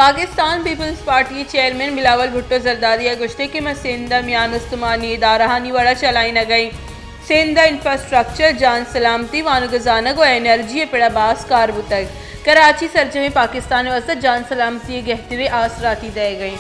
Pakistan Peoples Party chairman Bilawal Bhutto Zardari گشتے کے میں سندھ میان استمانی ادارہانی وڑا چلائی نہ گئی سندھ انفراسٹرکچر جان سلامتی وانو گزانگ و انرجی پڑا باس کار بتگ کراچی سرجمی پاکستان وسط جان سلامتی گہتوی آسراتی دے گئی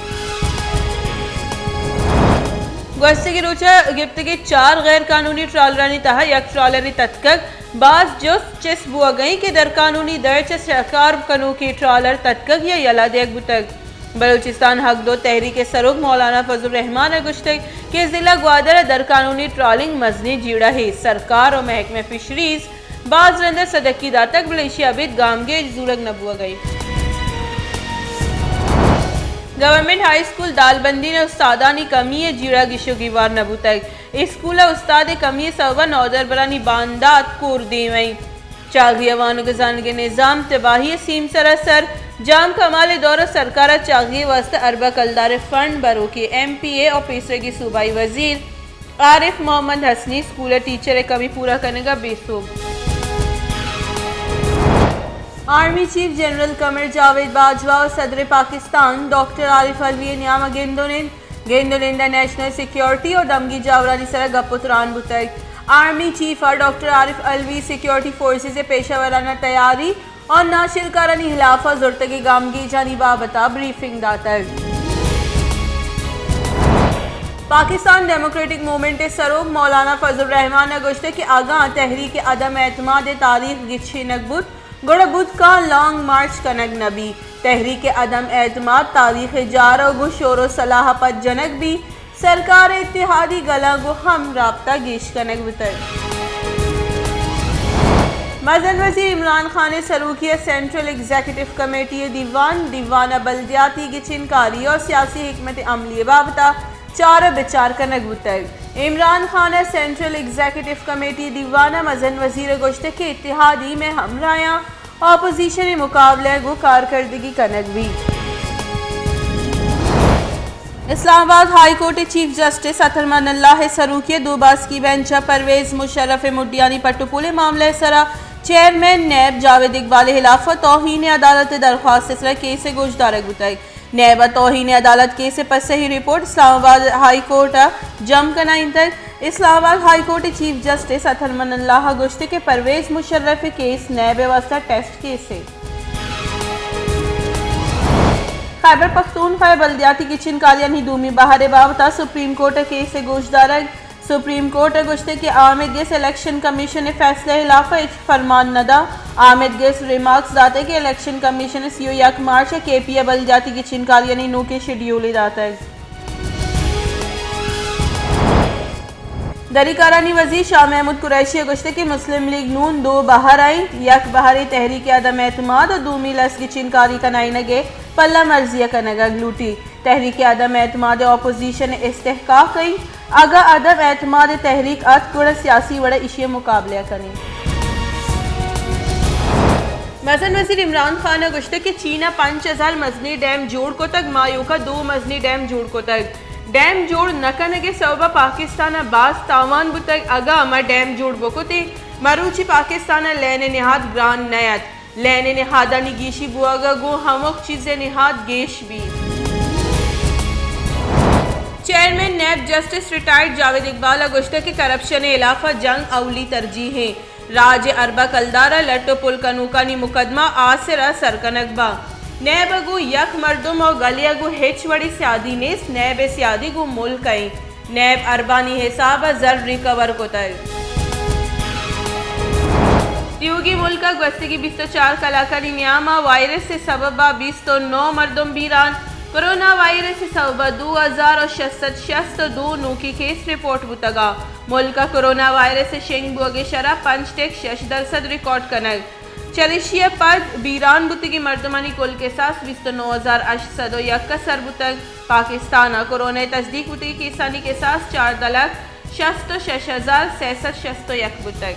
گوشتے کی روچہ گپتگی 4 غیر قانونی ٹرالرانی تہا یک ٹرالری تتکگ بعض جس چس بوا گئیں کہ در قانونی درچ سرکار کنو کی ٹرالر تتکگ یا یلا دیگ بتگ بلوچستان حق دو تحریک سروگ مولانا فضل الرحمان گشتے کہ ضلع گوادر در قانونی ٹرالنگ مزنی جیڑا ہے سرکار و محکمہ فشریز بعض رندر صدقی داتک بلیشی عبید گامگے زورگ نبوا گئی گورنمنٹ ہائی سکول دالبندی نے استادانی کمی جیڑا گشو گیوار نبو تک اسکول استاد کمی سوبا نودر برانی باندات کور دیوئیں چاغیہ وانو گزانگ نظام تباہی سیم سراسر جام کمال دور سرکارہ چاغیہ واسطہ اربہ کلدار فنڈ برو کے ایم پی اے اور پیسے کی صوبائی وزیر عارف محمد حسنی اسکول ٹیچر کمی پورا کرنے کا بے صوب army chief general Qamar Javed Bajwa اور صدر پاکستان ڈاکٹر عارف الوی نیامہ گیندولندہ نیشنل سیکیورٹی اور دمگی جاورانی سرہ گپتران بتگ آرمی چیف اور doctor Arif Alvi security forces پیشہ ورانہ تیاری اور ناشر کارانی خلافہ زرتگی گامگی جانی بابتا بریفنگ داتگ پاکستان ڈیموکریٹک مومنٹ سروگ مولانا فضل الرحمان نے گوشتے کہ آگاہ تحریک عدم اعتماد تاریخ گچھی نگبت گوڑا بدھ کا لانگ مارچ کنگ نبی تحریک عدم اعتماد تاریخ جارو گو شور و صلاح پت جنگ بھی سرکار اتحادی گلا گو ہم رابطہ گیش کنگ بتر مرکزی وزیر عمران خان سروکیہ سینٹرل ایگزیکٹو کمیٹی دیوانہ بلدیاتی کی چنکاری اور سیاسی حکمت عملی بابتا چار بچار کنگ بتگ Imran Khan central executive committee دیوانہ مزن وزیر گوشتے کے اتحادی میں ہمراہیاں اپوزیشن مقابلے گو کارکردگی کنگ بھی اسلام آباد ہائی کورٹ چیف جسٹس اطہر من اللہ سروکیہ دو باس کی بینچ پرویز مشرف مڈیانی پٹوپولے معاملہ سرا چیئرمین نیب جاوید اقبال خلاف توہین عدالت درخواست سرا کیس گوش دارگ بتائی نیب توہین عدالت کیس پر صحیح رپورٹ اسلام آباد ہائی کورٹ جم کنائن تک اسلام آباد ہائی کورٹ چیف جسٹس اطہر من اللہ گوشتے کے پرویز مشرف کیس نیب واسطہ ٹیسٹ کیس ہے خیبر پختونخوا بلدیاتی کی چنکاریانی دومی بہار بابتا سپریم کورٹ کیس گوش دارگ سپریم کورٹ گوشتے کہ آمد گیس الیکشن کمیشن فیصلہ خلاف فرمان ندا آمد گیس ریمارکس داتے کہ الیکشن کمیشن 31 مارچ کے پی اے بلدیاتی کی چنکاریانی نو کے شیڈیول داتا ہے دری کارانی وزیر شاہ محمود قریشی گوشتے کہ مسلم لیگ نون 2 بہار آئیں یک بہاری تحریک عدم اعتماد اور دومی لس کی چنکاری کنائی نگے پلہ مرضیہ کنگا گلوٹی تحریک عدم اعتماد اپوزیشن استحقاق کئی اگا عدم اعتماد تحریک ات گوڑا سیاسی وڑا اشیاء مقابلہ کریں مرکزی وزیر عمران خان نے گوشتے کہ چینہ 5000 مزنی ڈیم جوڑ کو تک مایو کا 2 مزنی ڈیم جوڑ کو تک ڈیم جوڑ نکنگے سوبا پاکستان باس تاوان بتگ اگا اما ڈیم جوڑ بکتے مروچی پاکستان لینے نہاد گران نیت لینے نہادانی گیشی بواگا گو ہموک چیزیں نہاد گیش بھی chairman NAB justice retired Javed Iqbal گوشتے کہ کرپشن علاقہ جنگ اولی ترجیح ہے راج اربہ کلدارہ لٹو پل کنوکانی مقدمہ آسرہ سرکنگ با نیب گو یک مردم اور گلیہ گو ہچ وڑی سیادی نیس نیب سیادی گو ملک آئیں نیب اربانی حساب زر ریکور کو تر تیوگی ملکہ گوستے کی 24 کلاکاری نیامہ وائرس سے سببہ 29 مردم بیران کرونا وائرس سے سببہ 2662 نو کی کیس رپورٹ بتگا ملکہ کرونا وائرس سے شنگ بوگے شرح 5.6% ریکارڈ کنگ چلیشیہ پد بیران بتگی مردمانی کل کے ساس 29,801 کا سر بتگ پاکستانہ کرونا تصدیق بتگی کیسانی کے ساس 4,66,661 بتگ